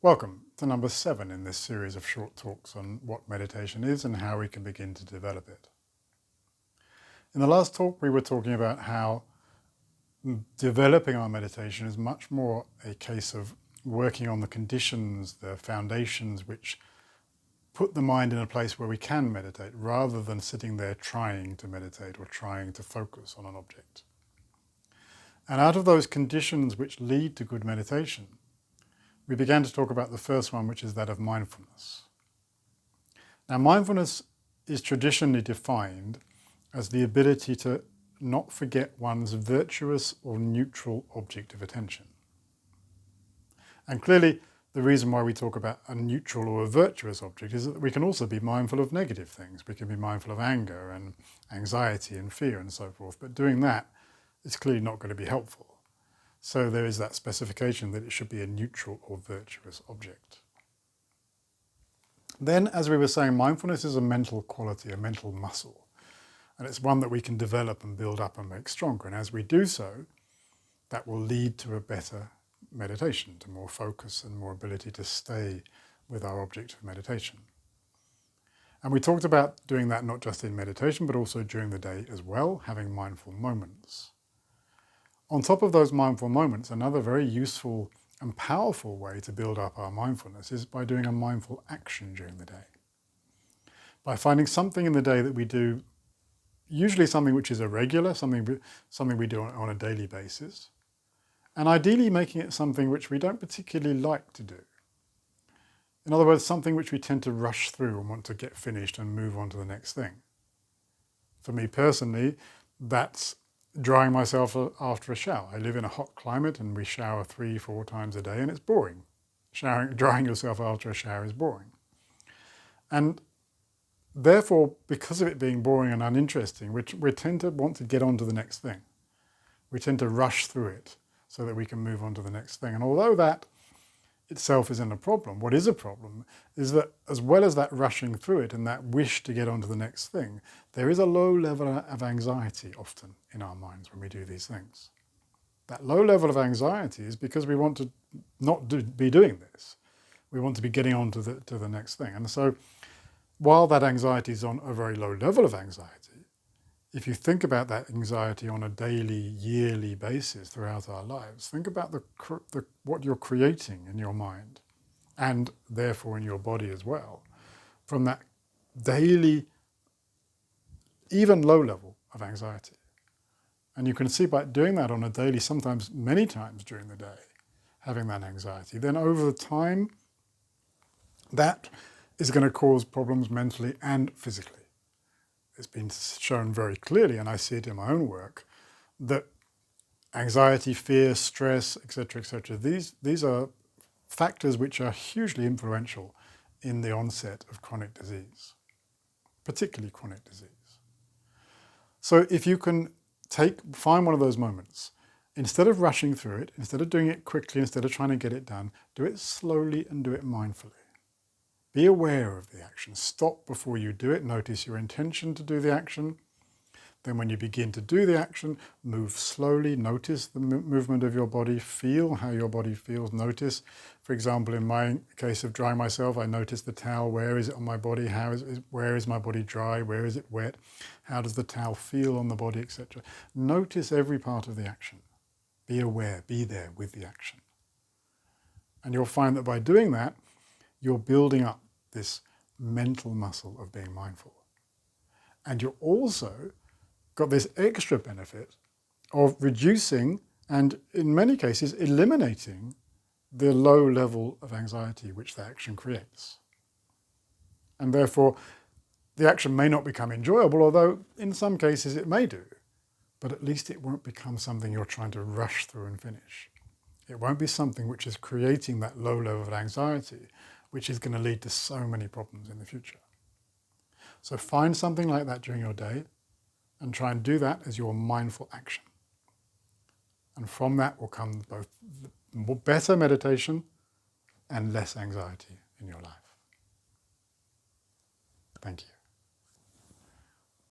Welcome to number 7 in this series of short talks on what meditation is and how we can begin to develop it. In the last talk, we were talking about how developing our meditation is much more a case of working on the conditions, the foundations which put the mind in a place where we can meditate, rather than sitting there trying to meditate or trying to focus on an object. And out of those conditions which lead to good meditation, we began to talk about the first one, which is that of mindfulness. Now, mindfulness is traditionally defined as the ability to not forget one's virtuous or neutral object of attention. And clearly, the reason why we talk about a neutral or a virtuous object is that we can also be mindful of negative things. We can be mindful of anger and anxiety and fear and so forth, but doing that is clearly not going to be helpful. So there is that specification that it should be a neutral or virtuous object. Then, as we were saying, mindfulness is a mental quality, a mental muscle. And it's one that we can develop and build up and make stronger. And as we do so, that will lead to a better meditation, to more focus and more ability to stay with our object of meditation. And we talked about doing that not just in meditation, but also during the day as well, having mindful moments. On top of those mindful moments, another very useful and powerful way to build up our mindfulness is by doing a mindful action during the day. By finding something in the day that we do, usually something which is irregular, something we do on a daily basis, and ideally making it something which we don't particularly like to do. In other words, something which we tend to rush through and want to get finished and move on to the next thing. For me personally, that's drying myself after a shower. I live in a hot climate and we shower 3-4 times a day and it's boring. Drying yourself after a shower is boring. And therefore, because of it being boring and uninteresting, we tend to want to get on to the next thing. We tend to rush through it so that we can move on to the next thing. And although that itself isn't a problem, what is a problem is that as well as that rushing through it and that wish to get on to the next thing, there is a low level of anxiety often in our minds when we do these things. That low level of anxiety is because we want to not be doing this. We want to be getting on to the next thing. And so while that anxiety is on a very low level of anxiety, if you think about that anxiety on a daily, yearly basis throughout our lives, think about what you're creating in your mind and therefore in your body as well from that daily, even low level of anxiety. And you can see by doing that on a daily, sometimes many times during the day, having that anxiety, then over the time, that is going to cause problems mentally and physically. It's been shown very clearly, and I see it in my own work, that anxiety, fear, stress, etc., these are factors which are hugely influential in the onset of chronic disease, particularly chronic disease. So if you can find one of those moments, instead of rushing through it, instead of doing it quickly, instead of trying to get it done, do it slowly and do it mindfully. Be aware of the action. Stop before you do it. Notice your intention to do the action. Then when you begin to do the action, move slowly. Notice the movement of your body. Feel how your body feels. Notice, for example, in my case of drying myself, I notice the towel. Where is it on my body? Where is my body dry? Where is it wet? How does the towel feel on the body, etc.? Notice every part of the action. Be aware. Be there with the action. And you'll find that by doing that, you're building up this mental muscle of being mindful. And you're also got this extra benefit of reducing and in many cases eliminating the low level of anxiety which the action creates. And therefore, the action may not become enjoyable, although in some cases it may do, but at least it won't become something you're trying to rush through and finish. It won't be something which is creating that low level of anxiety, which is going to lead to so many problems in the future. So find something like that during your day and try and do that as your mindful action. And from that will come both better meditation and less anxiety in your life. Thank you.